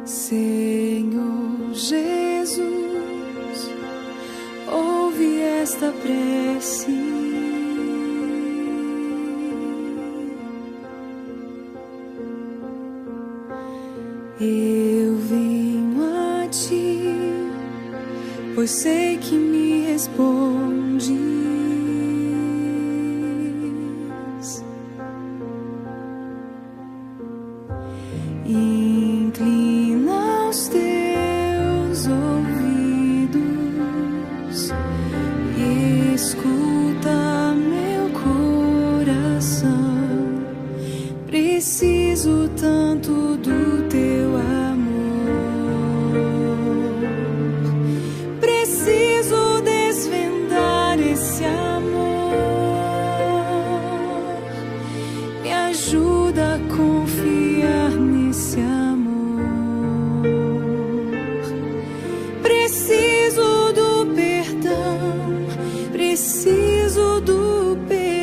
Senhor Jesus, ouve esta prece. Eu venho a ti, pois sei que me respondes. Inclina os teus ouvidos e escuta meu coração. Preciso tanto do teu amor. Preciso desvendar esse amor. Me ajuda a confiar nesse amor. Preciso do perdão. Preciso do perdão.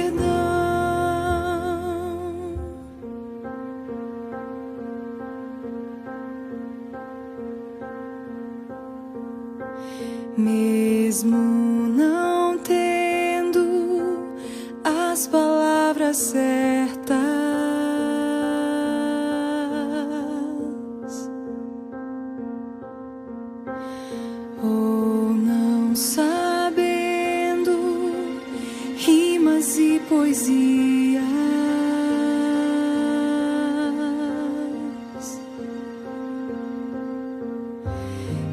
Mesmo não tendo as palavras certas, ou não sabendo rimas e poesias,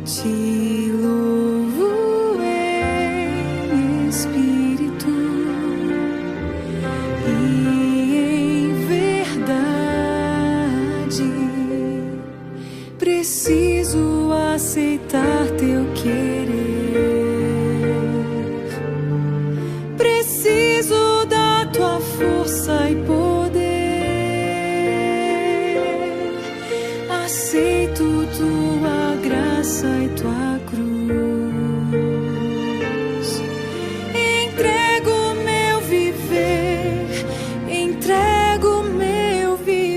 te louvo em espírito e em verdade. Preciso aceitar teu querer. Preciso da tua força e poder. Aceito tua graça e tua cruz. Entrego meu viver. Entrego meu viver.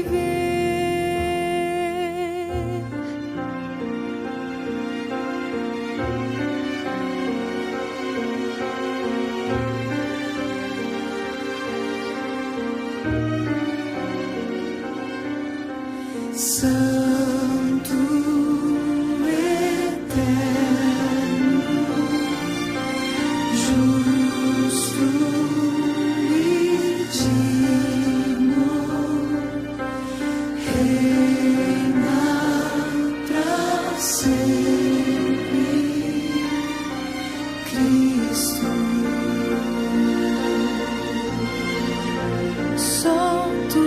Santo, eterno, justo e digno, reina pra sempre, Cristo. Só tu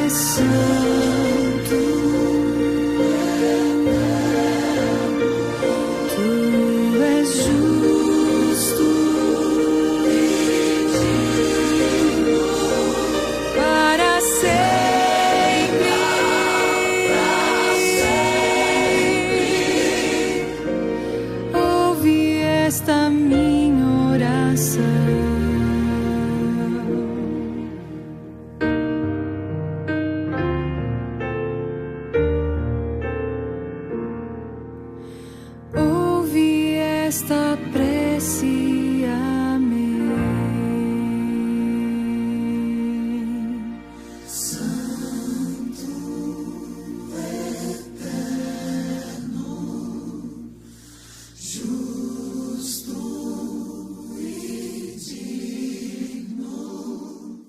és santo, tu és justo e digno para sempre, ouve esta minha oração. Ouve esta prece, amém. Santo, eterno, justo e digno,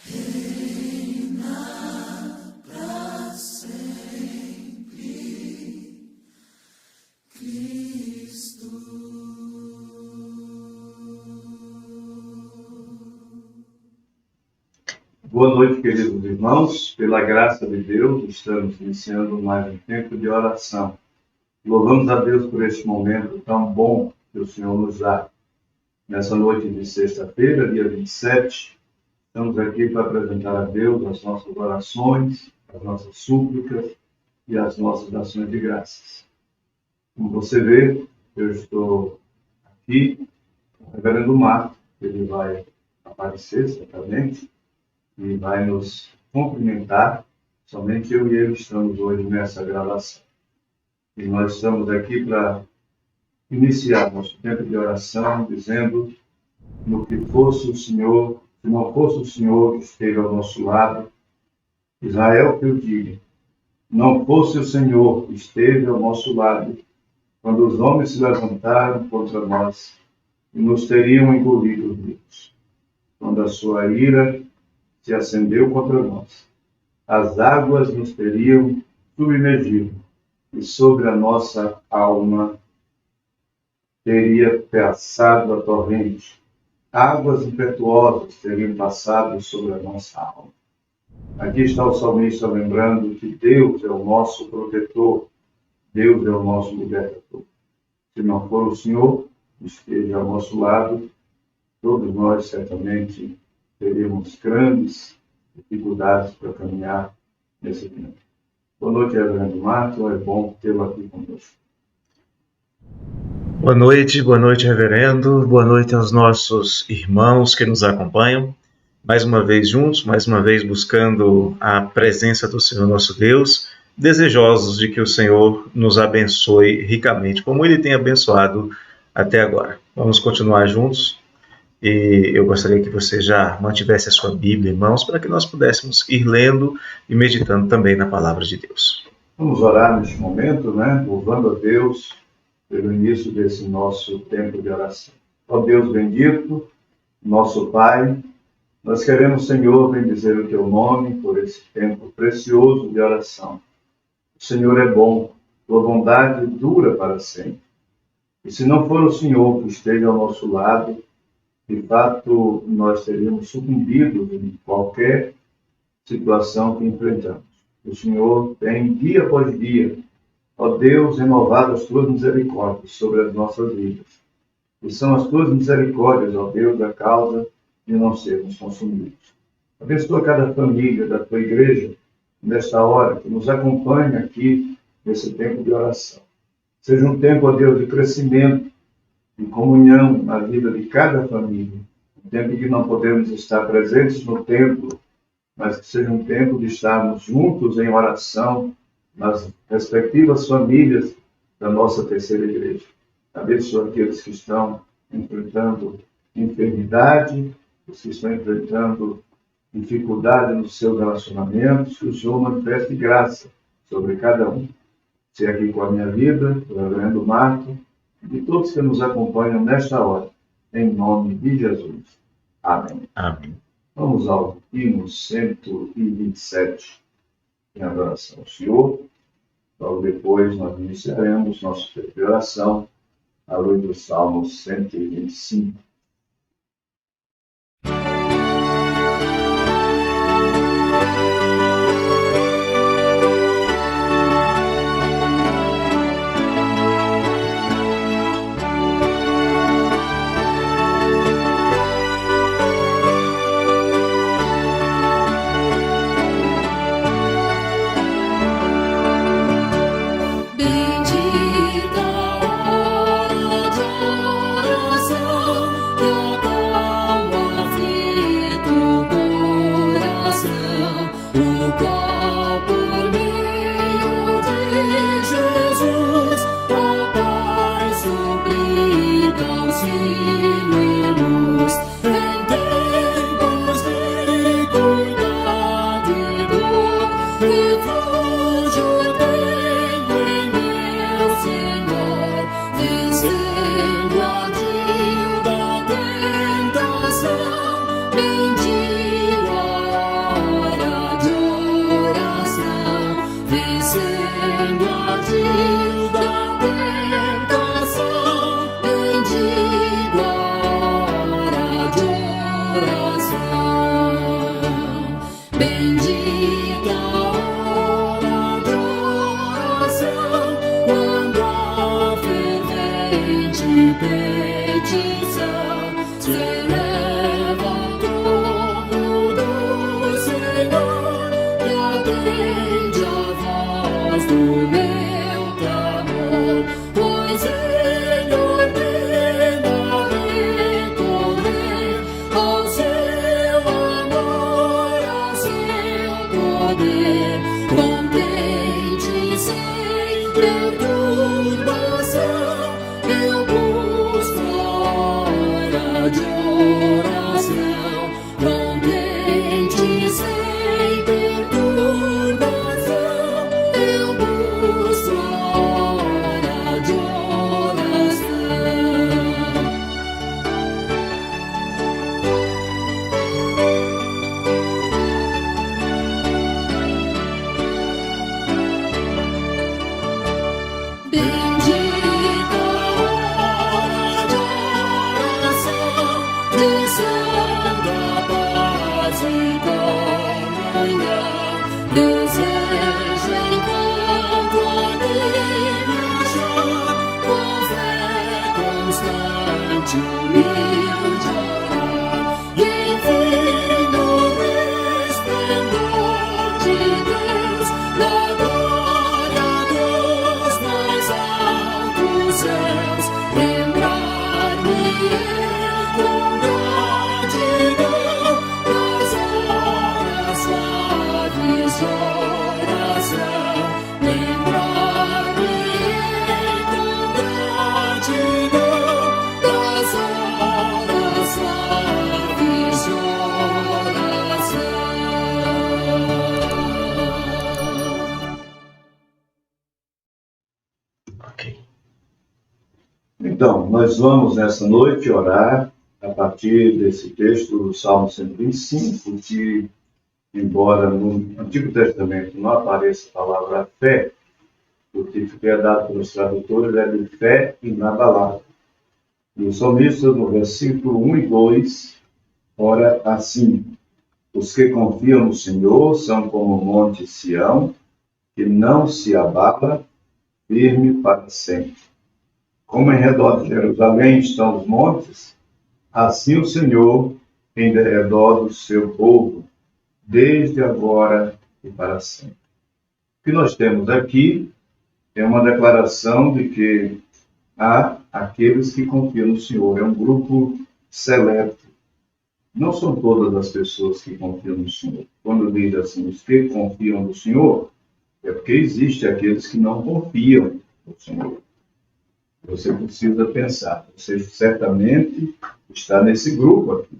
reina pra sempre, Cristo. Boa noite, queridos irmãos. Pela graça de Deus, estamos iniciando mais um tempo de oração. Louvamos a Deus por este momento tão bom que o Senhor nos dá. Nessa noite de sexta-feira, dia 27, estamos aqui para apresentar a Deus as nossas orações, as nossas súplicas e as nossas ações de graças. Como você vê, eu estou aqui, o reverendo Marco, ele vai aparecer certamente e vai nos cumprimentar. Somente eu e ele estamos hoje nessa gravação. E nós estamos aqui para iniciar nosso tempo de oração, dizendo: no que fosse o Senhor, se não fosse o Senhor que esteve ao nosso lado, Israel que eu diga, não fosse o Senhor que esteve ao nosso lado, quando os homens se levantaram contra nós e nos teriam engolido vivos, quando a sua ira se acendeu contra nós, as águas nos teriam submergido e sobre a nossa alma teria passado a torrente. Águas impetuosas teriam passado sobre a nossa alma. Aqui está o salmista lembrando que Deus é o nosso protetor, Deus é o nosso libertador. Se não for o Senhor que esteja ao nosso lado, todos nós certamente teríamos grandes dificuldades para caminhar nesse tempo. Boa noite, Reverendo Marco, é bom tê-lo aqui conosco. Boa noite, reverendo. Boa noite aos nossos irmãos que nos acompanham. Mais uma vez juntos, mais uma vez buscando a presença do Senhor nosso Deus, desejosos de que o Senhor nos abençoe ricamente, como Ele tem abençoado até agora. Vamos continuar juntos e eu gostaria que você já mantivesse a sua Bíblia em mãos para que nós pudéssemos ir lendo e meditando também na Palavra de Deus. Vamos orar neste momento, louvando a Deus pelo início desse nosso tempo de oração. Ó Deus bendito, nosso Pai, nós queremos, Senhor, bendizer o Teu nome por esse tempo precioso de oração. O Senhor é bom, Tua bondade dura para sempre. E se não for o Senhor que esteja ao nosso lado, de fato, nós teríamos sucumbido em qualquer situação que enfrentamos. O Senhor tem, dia após dia, ó Deus, renovado as Tuas misericórdias sobre as nossas vidas. E são as Tuas misericórdias, ó Deus, a causa de não sermos consumidos. Abençoa cada família da Tua igreja, nesta hora, que nos acompanha aqui nesse tempo de oração. Seja um tempo, ó Deus, de crescimento, de comunhão na vida de cada família. Um tempo em que não podemos estar presentes no templo, mas que seja um tempo de estarmos juntos em oração nas respectivas famílias da nossa terceira igreja. Abençoa aqueles que estão enfrentando enfermidade, os que estão enfrentando dificuldade nos seus relacionamentos, que o Senhor manifeste graça sobre cada um. Se aqui com a minha vida, do Reverendo Marco, e de todos que nos acompanham nesta hora, em nome de Jesus. Amém. Amém. Vamos ao hino 127, em adoração ao Senhor. Logo depois nós iniciaremos nosso tempo de oração à luz do Salmo 125. Bendita hora de oração. Então, nós vamos nessa noite orar a partir desse texto do Salmo 125, que, embora no Antigo Testamento não apareça a palavra fé, o título que é dado pelos tradutores é de fé inabalável. E o salmista, no versículo 1 e 2, ora assim: os que confiam no Senhor são como o monte Sião, que não se abala, firme para sempre. Como em redor de Jerusalém estão os montes, assim o Senhor em derredor do seu povo, desde agora e para sempre. O que nós temos aqui é uma declaração de que há aqueles que confiam no Senhor. É um grupo seleto. Não são todas as pessoas que confiam no Senhor. Quando diz assim, os que confiam no Senhor, é porque existe aqueles que não confiam no Senhor. Você precisa pensar. Você certamente está nesse grupo aqui.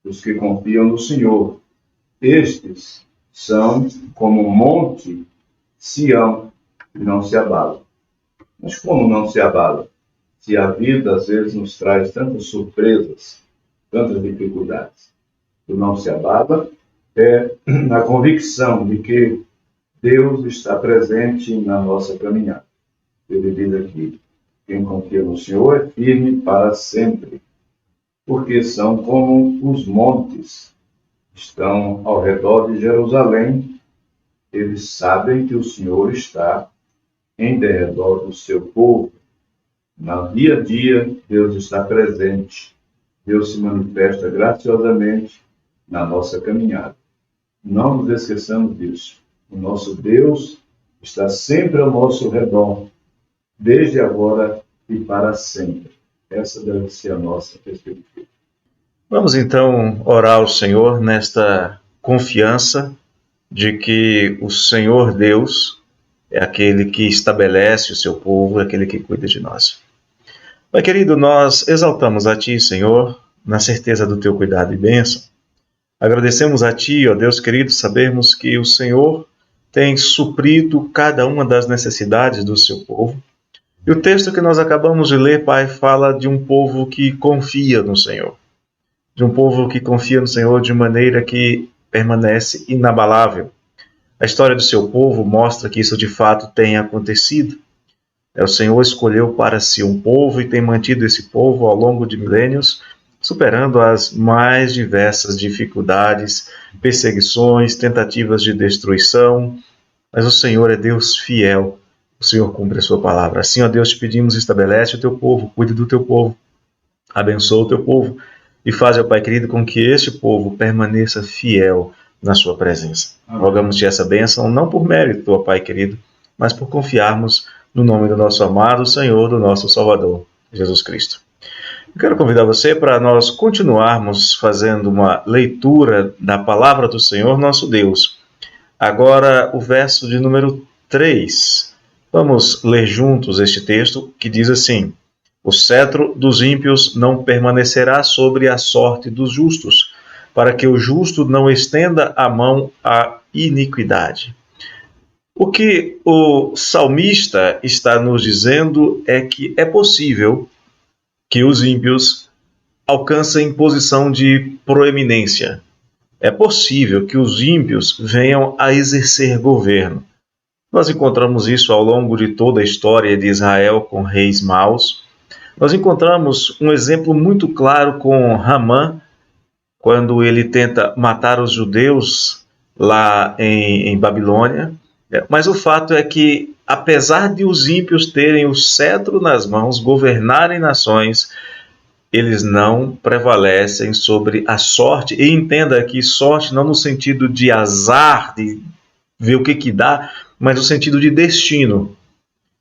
Os que confiam no Senhor. Estes são como um monte Sião, que não se abala. Mas como não se abala? Se a vida às vezes nos traz tantas surpresas, tantas dificuldades. O não se abala é na convicção de que Deus está presente na nossa caminhada. Ele diz aqui: quem confia no Senhor é firme para sempre, porque são como os montes que estão ao redor de Jerusalém. Eles sabem que o Senhor está em derredor do seu povo. No dia a dia, Deus está presente. Deus se manifesta graciosamente na nossa caminhada. Não nos esqueçamos disso. O nosso Deus está sempre ao nosso redor, desde agora e para sempre. Essa deve ser a nossa perspectiva. Vamos então orar ao Senhor nesta confiança de que o Senhor Deus é aquele que estabelece o seu povo, é aquele que cuida de nós. Pai querido, nós exaltamos a Ti, Senhor, na certeza do Teu cuidado e bênção. Agradecemos a Ti, ó Deus querido, sabermos que o Senhor tem suprido cada uma das necessidades do seu povo. E o texto que nós acabamos de ler, Pai, fala de um povo que confia no Senhor. De um povo que confia no Senhor de maneira que permanece inabalável. A história do seu povo mostra que isso de fato tem acontecido. O Senhor escolheu para si um povo e tem mantido esse povo ao longo de milênios, superando as mais diversas dificuldades, perseguições, tentativas de destruição. Mas o Senhor é Deus fiel. O Senhor cumpre a sua palavra. Assim, ó Deus, te pedimos, estabelece o teu povo, cuide do teu povo, abençoa o teu povo e faz, ó Pai querido, com que este povo permaneça fiel na sua presença. Rogamos-te essa bênção, não por mérito, ó Pai querido, mas por confiarmos no nome do nosso amado Senhor, do nosso Salvador, Jesus Cristo. Eu quero convidar você para nós continuarmos fazendo uma leitura da palavra do Senhor, nosso Deus. Agora, o verso de número 3. Vamos ler juntos este texto que diz assim: o cetro dos ímpios não permanecerá sobre a sorte dos justos, para que o justo não estenda a mão à iniquidade. O que o salmista está nos dizendo é que é possível que os ímpios alcancem posição de proeminência. É possível que os ímpios venham a exercer governo. Nós encontramos isso ao longo de toda a história de Israel com reis maus. Nós encontramos um exemplo muito claro com Ramã, quando ele tenta matar os judeus lá em Babilônia. Mas o fato é que, apesar de os ímpios terem o cetro nas mãos, governarem nações, eles não prevalecem sobre a sorte. E entenda aqui, sorte não no sentido de azar, de ver o que dá, mas no sentido de destino.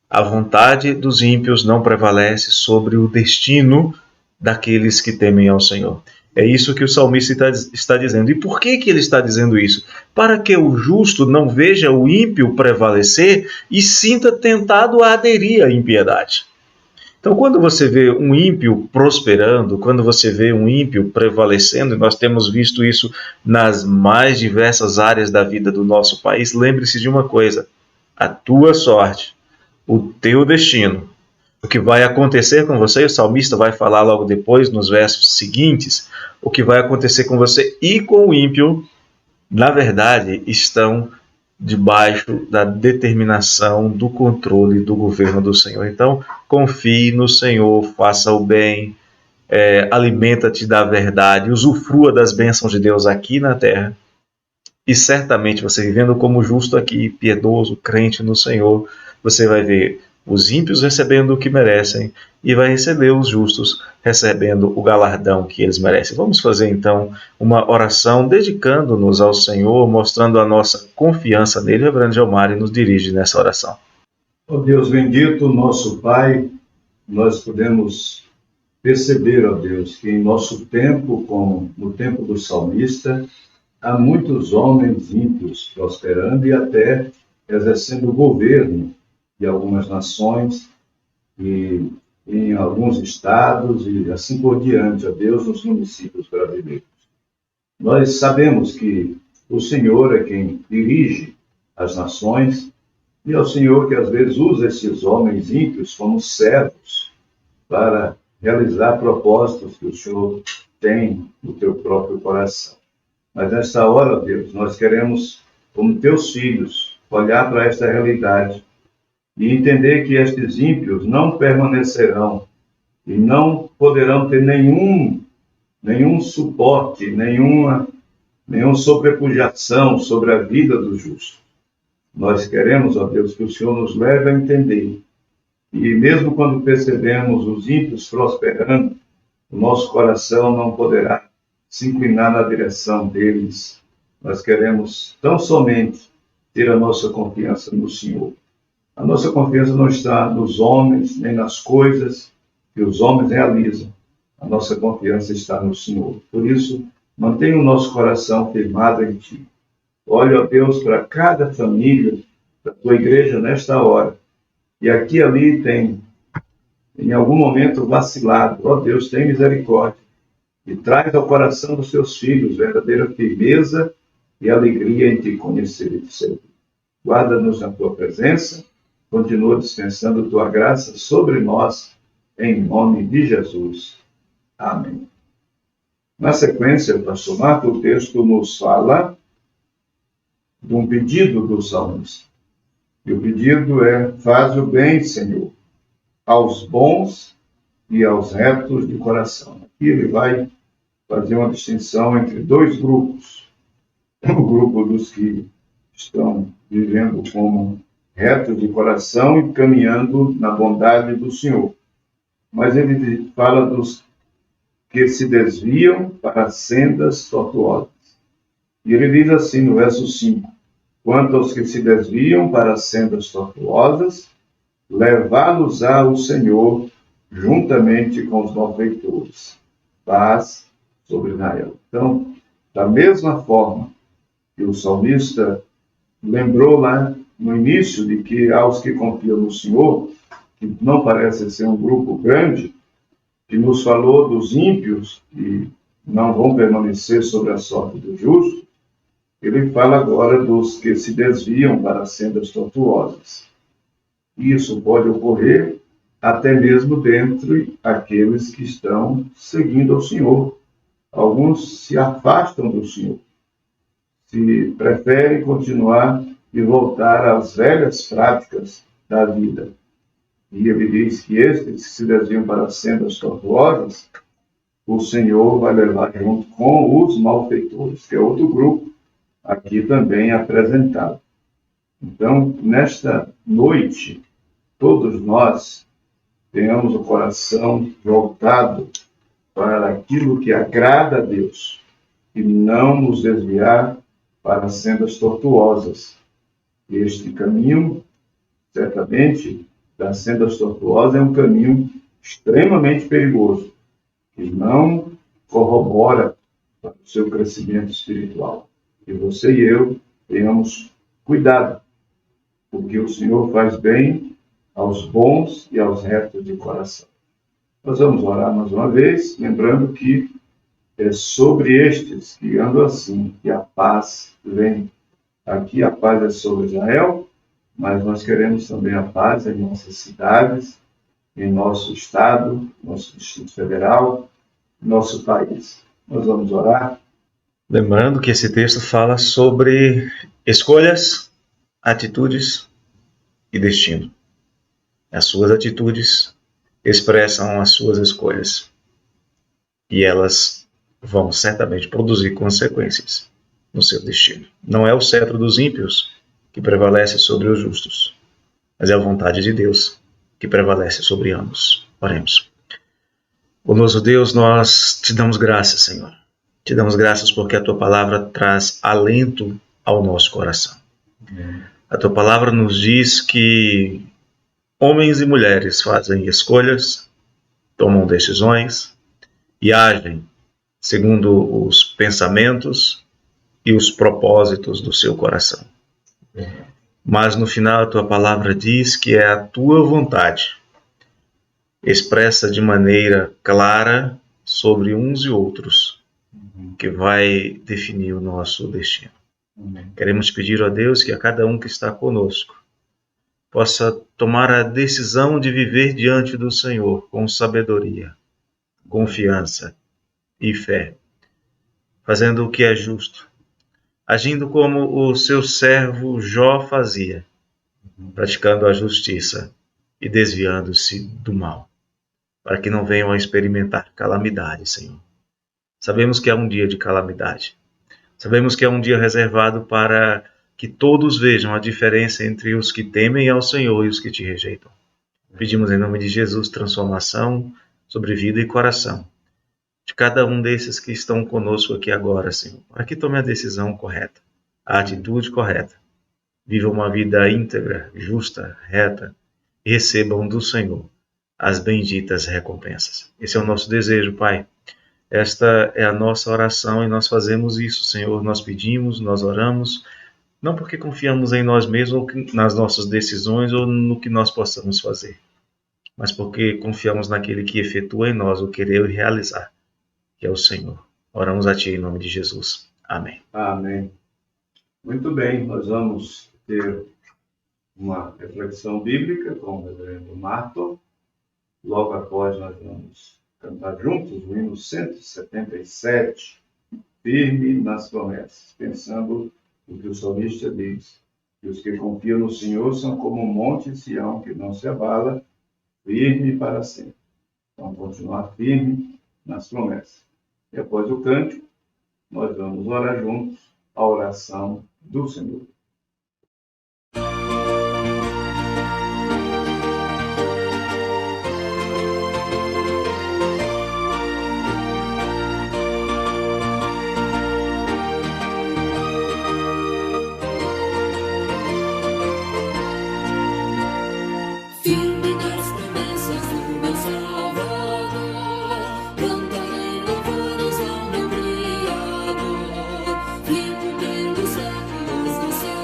A vontade dos ímpios não prevalece sobre o destino daqueles que temem ao Senhor. É isso que o salmista está dizendo. E por que ele está dizendo isso? Para que o justo não veja o ímpio prevalecer e sinta tentado a aderir à impiedade. Então, quando você vê um ímpio prosperando, quando você vê um ímpio prevalecendo, e nós temos visto isso nas mais diversas áreas da vida do nosso país, lembre-se de uma coisa: a tua sorte, o teu destino, o que vai acontecer com você, o salmista vai falar logo depois, nos versos seguintes, o que vai acontecer com você e com o ímpio, na verdade, estão debaixo da determinação, do controle do governo do Senhor. Então, confie no Senhor, faça o bem, alimenta-te da verdade, usufrua das bênçãos de Deus aqui na terra, e certamente você vivendo como justo aqui, piedoso, crente no Senhor, você vai ver os ímpios recebendo o que merecem e vai receber os justos recebendo o galardão que eles merecem. Vamos fazer então uma oração dedicando-nos ao Senhor, mostrando a nossa confiança nele. O reverendo Gilmar nos dirige nessa oração. Ó Deus bendito, nosso Pai, nós podemos perceber, ó Deus, que em nosso tempo, como no tempo do salmista, há muitos homens ímpios prosperando e até exercendo o governo de algumas nações e em alguns estados e assim por diante, ó Deus, nos municípios brasileiros. Nós sabemos que o Senhor é quem dirige as nações e é o Senhor que às vezes usa esses homens ímpios como servos para realizar propósitos que o Senhor tem no teu próprio coração. Mas nesta hora, ó Deus, nós queremos, como teus filhos, olhar para esta realidade e entender que estes ímpios não permanecerão e não poderão ter nenhum suporte, nenhuma sobrepujação sobre a vida do justo. Nós queremos, ó Deus, que o Senhor nos leve a entender. E mesmo quando percebemos os ímpios prosperando, o nosso coração não poderá se inclinar na direção deles. Nós queremos tão somente ter a nossa confiança no Senhor. A nossa confiança não está nos homens, nem nas coisas que os homens realizam. A nossa confiança está no Senhor. Por isso, mantenha o nosso coração firmado em Ti. Olha, ó Deus, para cada família da Tua igreja nesta hora. E aqui e ali tem, em algum momento, vacilado. Ó Deus, tem misericórdia. E traz ao coração dos Teus filhos verdadeira firmeza e alegria em Te conhecer e Te servir. Guarda-nos na Tua presença. Continua dispensando Tua graça sobre nós, em nome de Jesus. Amém. Na sequência, pastor Marco, o texto nos fala de um pedido do salmista. E o pedido é: faz o bem, Senhor, aos bons e aos retos de coração. Aqui ele vai fazer uma distinção entre dois grupos. O grupo dos que estão vivendo como retos de coração e caminhando na bondade do Senhor. Mas ele fala dos que se desviam para sendas tortuosas. E ele diz assim no verso 5: quanto aos que se desviam para sendas tortuosas, levá-los-á o Senhor juntamente com os malfeitores. Paz sobre Israel. Então, da mesma forma que o salmista lembrou lá no início de que aos que confiam no Senhor, que não parece ser um grupo grande, que nos falou dos ímpios que não vão permanecer sobre a sorte do justo, ele fala agora dos que se desviam para sendas tortuosas. Isso pode ocorrer até mesmo dentre aqueles que estão seguindo ao Senhor. Alguns se afastam do Senhor, se preferem continuar e voltar às velhas práticas da vida. E ele diz que estes que se desviam para sendas tortuosas, o Senhor vai levar junto com os malfeitores, que é outro grupo aqui também apresentado. Então, nesta noite, todos nós tenhamos o coração voltado para aquilo que agrada a Deus e não nos desviar para sendas tortuosas. Este caminho, certamente, das sendas tortuosas é um caminho extremamente perigoso, que não corrobora para o seu crescimento espiritual. Que você e eu tenhamos cuidado, porque o Senhor faz bem aos bons e aos retos de coração. Nós vamos orar mais uma vez, lembrando que é sobre estes que andam assim que a paz vem. Aqui a paz é sobre Israel, mas nós queremos também a paz em nossas cidades, em nosso estado, nosso Distrito Federal, nosso país. Nós vamos orar. Lembrando que esse texto fala sobre escolhas, atitudes e destino. As suas atitudes expressam as suas escolhas e elas vão certamente produzir consequências no seu destino. Não é o cetro dos ímpios que prevalece sobre os justos, mas é a vontade de Deus que prevalece sobre ambos. Oremos. O nosso Deus, nós te damos graças, Senhor. Te damos graças porque a tua palavra traz alento ao nosso coração. A tua palavra nos diz que homens e mulheres fazem escolhas, tomam decisões e agem segundo os pensamentos e os propósitos do seu coração. Mas no final a tua palavra diz que é a tua vontade, expressa de maneira clara sobre uns e outros, que vai definir o nosso destino. Queremos pedir a Deus que a cada um que está conosco possa tomar a decisão de viver diante do Senhor com sabedoria, confiança e fé, fazendo o que é justo, agindo como o seu servo Jó fazia, praticando a justiça e desviando-se do mal, para que não venham a experimentar calamidade, Senhor. Sabemos que é um dia de calamidade. Sabemos que é um dia reservado para que todos vejam a diferença entre os que temem ao Senhor e os que te rejeitam. Pedimos em nome de Jesus transformação sobre vida e coração de cada um desses que estão conosco aqui agora, Senhor, para que tome a decisão correta, a atitude correta, vivam uma vida íntegra, justa, reta e recebam do Senhor as benditas recompensas. Esse é o nosso desejo, Pai. Esta é a nossa oração e nós fazemos isso, Senhor. Nós pedimos, nós oramos, não porque confiamos em nós mesmos ou nas nossas decisões ou no que nós possamos fazer, mas porque confiamos naquele que efetua em nós o querer e realizar, que é o Senhor. Oramos a Ti em nome de Jesus. Amém. Amém. Muito bem, nós vamos ter uma reflexão bíblica com o reverendo Marton. Logo após nós vamos cantar juntos o hino 177, firme nas promessas, pensando no que o salmista diz, que os que confiam no Senhor são como um monte de Sião que não se abala, firme para sempre. Então, continuar firme nas promessas. E após o cântico, nós vamos orar juntos a oração do Senhor. Firme nas promessas do meu Salvador, cantarei louvores ao meu Criador. Vivo pelos séculos no seu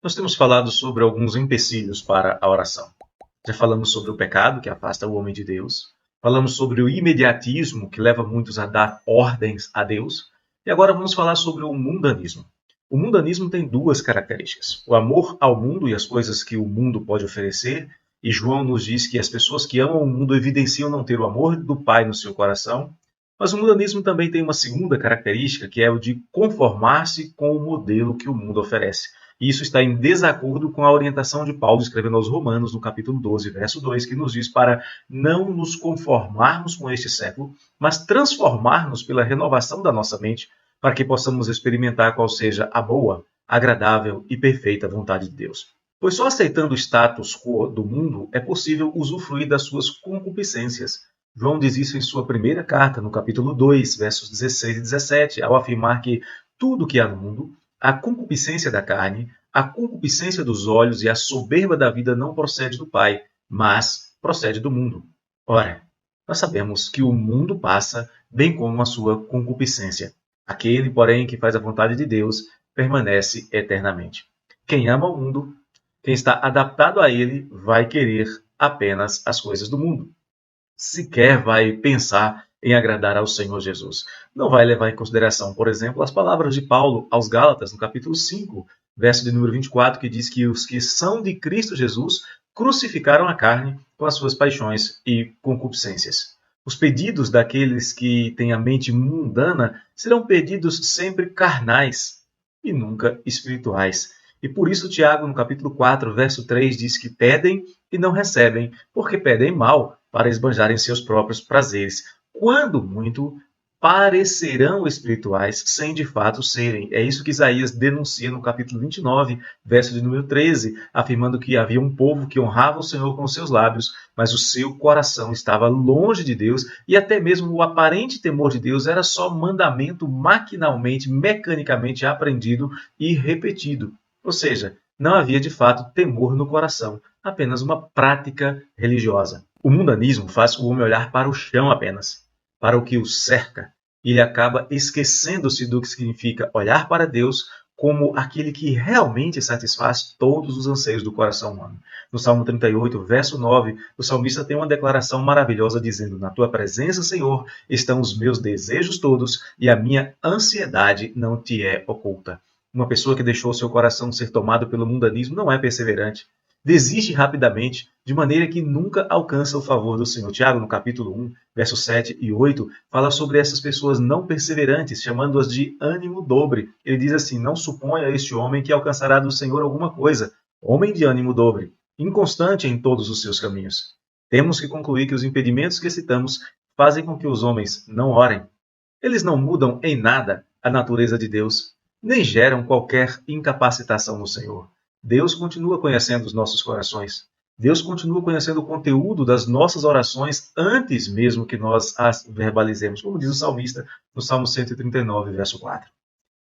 Nós temos falado sobre alguns empecilhos para a oração. Já falamos sobre o pecado, que afasta o homem de Deus. Falamos sobre o imediatismo, que leva muitos a dar ordens a Deus. E agora vamos falar sobre o mundanismo. O mundanismo tem duas características: o amor ao mundo e as coisas que o mundo pode oferecer. E João nos diz que as pessoas que amam o mundo evidenciam não ter o amor do Pai no seu coração. Mas o mundanismo também tem uma segunda característica, que é o de conformar-se com o modelo que o mundo oferece. E isso está em desacordo com a orientação de Paulo escrevendo aos Romanos, no capítulo 12, verso 2, que nos diz para não nos conformarmos com este século, mas transformar-nos pela renovação da nossa mente, para que possamos experimentar qual seja a boa, agradável e perfeita vontade de Deus. Pois só aceitando o status quo do mundo é possível usufruir das suas concupiscências. João diz isso em sua primeira carta, no capítulo 2, versos 16 e 17, ao afirmar que tudo que há no mundo, a concupiscência da carne, a concupiscência dos olhos e a soberba da vida não procede do Pai, mas procede do mundo. Ora, nós sabemos que o mundo passa, bem como a sua concupiscência. Aquele, porém, que faz a vontade de Deus, permanece eternamente. Quem ama o mundo, quem está adaptado a ele, vai querer apenas as coisas do mundo. Sequer vai pensar em agradar ao Senhor Jesus. Não vai levar em consideração, por exemplo, as palavras de Paulo aos Gálatas, no capítulo 5, verso de número 24, que diz que os que são de Cristo Jesus crucificaram a carne com as suas paixões e concupiscências. Os pedidos daqueles que têm a mente mundana serão pedidos sempre carnais e nunca espirituais. E por isso Tiago, no capítulo 4, verso 3, diz que pedem e não recebem, porque pedem mal para esbanjarem seus próprios prazeres. Quando muito, parecerão espirituais, sem de fato serem. É isso que Isaías denuncia no capítulo 29, verso de número 13, afirmando que havia um povo que honrava o Senhor com seus lábios, mas o seu coração estava longe de Deus, e até mesmo o aparente temor de Deus era só mandamento maquinalmente, mecanicamente aprendido e repetido. Ou seja, não havia de fato temor no coração, apenas uma prática religiosa. O mundanismo faz o homem olhar para o chão apenas, para o que o cerca. Ele acaba esquecendo-se do que significa olhar para Deus como aquele que realmente satisfaz todos os anseios do coração humano. No Salmo 38, verso 9, o salmista tem uma declaração maravilhosa dizendo: na tua presença, Senhor, estão os meus desejos todos e a minha ansiedade não te é oculta. Uma pessoa que deixou seu coração ser tomado pelo mundanismo não é perseverante. Desiste rapidamente, de maneira que nunca alcança o favor do Senhor. Tiago, no capítulo 1, versos 7 e 8, fala sobre essas pessoas não perseverantes, chamando-as de ânimo dobre. Ele diz assim: não suponha este homem que alcançará do Senhor alguma coisa. Homem de ânimo dobre, inconstante em todos os seus caminhos. Temos que concluir que os impedimentos que citamos fazem com que os homens não orem. Eles não mudam em nada a natureza de Deus, nem geram qualquer incapacitação no Senhor. Deus continua conhecendo os nossos corações. Deus continua conhecendo o conteúdo das nossas orações antes mesmo que nós as verbalizemos, como diz o salmista no Salmo 139, verso 4.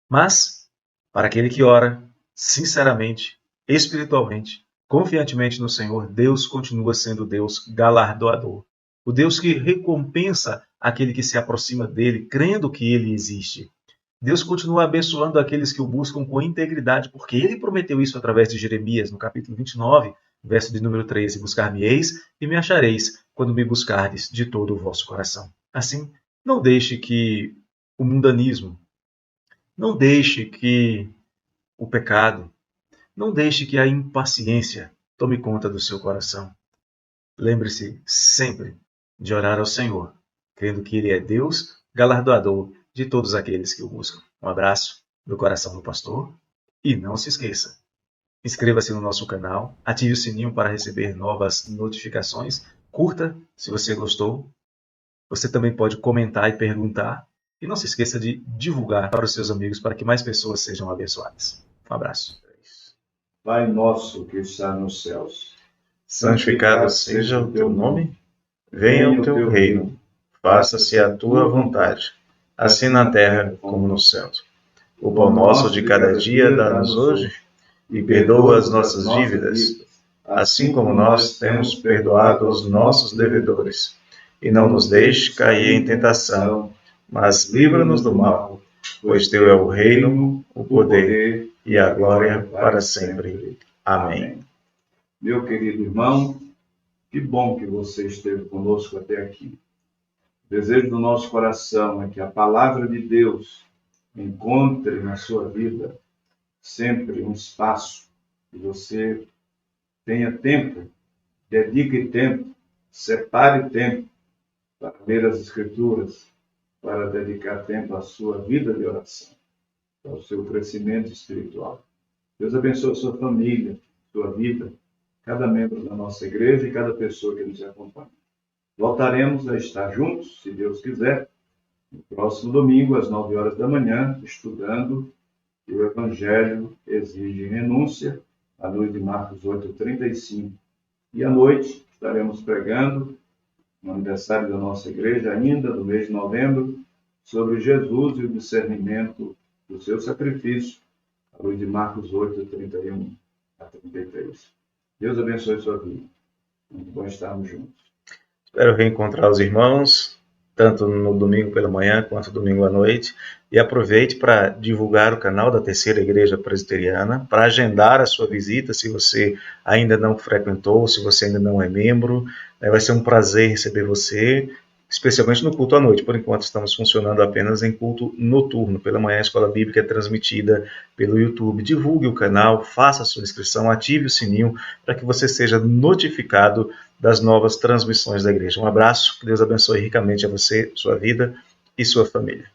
Mas, para aquele que ora sinceramente, espiritualmente, confiantemente no Senhor, Deus continua sendo Deus galardoador. O Deus que recompensa aquele que se aproxima dele, crendo que ele existe. Deus continua abençoando aqueles que o buscam com integridade, porque ele prometeu isso através de Jeremias, no capítulo 29, verso de número 13, buscar-me-eis e me achareis, quando me buscardes de todo o vosso coração. Assim, não deixe que o mundanismo, não deixe que o pecado, não deixe que a impaciência tome conta do seu coração. Lembre-se sempre de orar ao Senhor, crendo que ele é Deus galardoador de todos aqueles que o buscam. Um abraço do coração do pastor e não se esqueça, inscreva-se no nosso canal, ative o sininho para receber novas notificações, curta se você gostou, você também pode comentar e perguntar e não se esqueça de divulgar para os seus amigos para que mais pessoas sejam abençoadas. Um abraço. Pai nosso que está nos céus, Santificado seja o teu nome, venha o teu reino, faça-se a tua vontade, assim na terra como no céu. O pão nosso de cada dia dá-nos hoje, e perdoa as nossas dívidas, assim como nós temos perdoado aos nossos devedores. E não nos deixe cair em tentação, mas livra-nos do mal, pois teu é o reino, o poder e a glória para sempre. Amém. Meu querido irmão, que bom que você esteve conosco até aqui. O desejo do nosso coração é que a palavra de Deus encontre na sua vida sempre um espaço, que você tenha tempo, dedique tempo, separe tempo para ler as Escrituras, para dedicar tempo à sua vida de oração, ao seu crescimento espiritual. Deus abençoe a sua família, sua vida, cada membro da nossa igreja e cada pessoa que nos acompanha. Voltaremos a estar juntos, se Deus quiser, no próximo domingo, às 9 horas da manhã, estudando o Evangelho exige renúncia, à luz de Marcos 8:35. E à noite estaremos pregando, no aniversário da nossa igreja ainda, do mês de novembro, sobre Jesus e o discernimento do seu sacrifício, à luz de Marcos 8:31-33. Deus abençoe sua vida. Muito bom estarmos juntos. Espero reencontrar os irmãos, tanto no domingo pela manhã quanto domingo à noite. E aproveite para divulgar o canal da Terceira Igreja Presbiteriana, para agendar a sua visita, se você ainda não frequentou, se você ainda não é membro. Vai ser um prazer receber você, especialmente no culto à noite. Por enquanto estamos funcionando apenas em culto noturno. Pela manhã a Escola Bíblica é transmitida pelo YouTube. Divulgue o canal, faça a sua inscrição, ative o sininho para que você seja notificado das novas transmissões da igreja. Um abraço, que Deus abençoe ricamente a você, sua vida e sua família.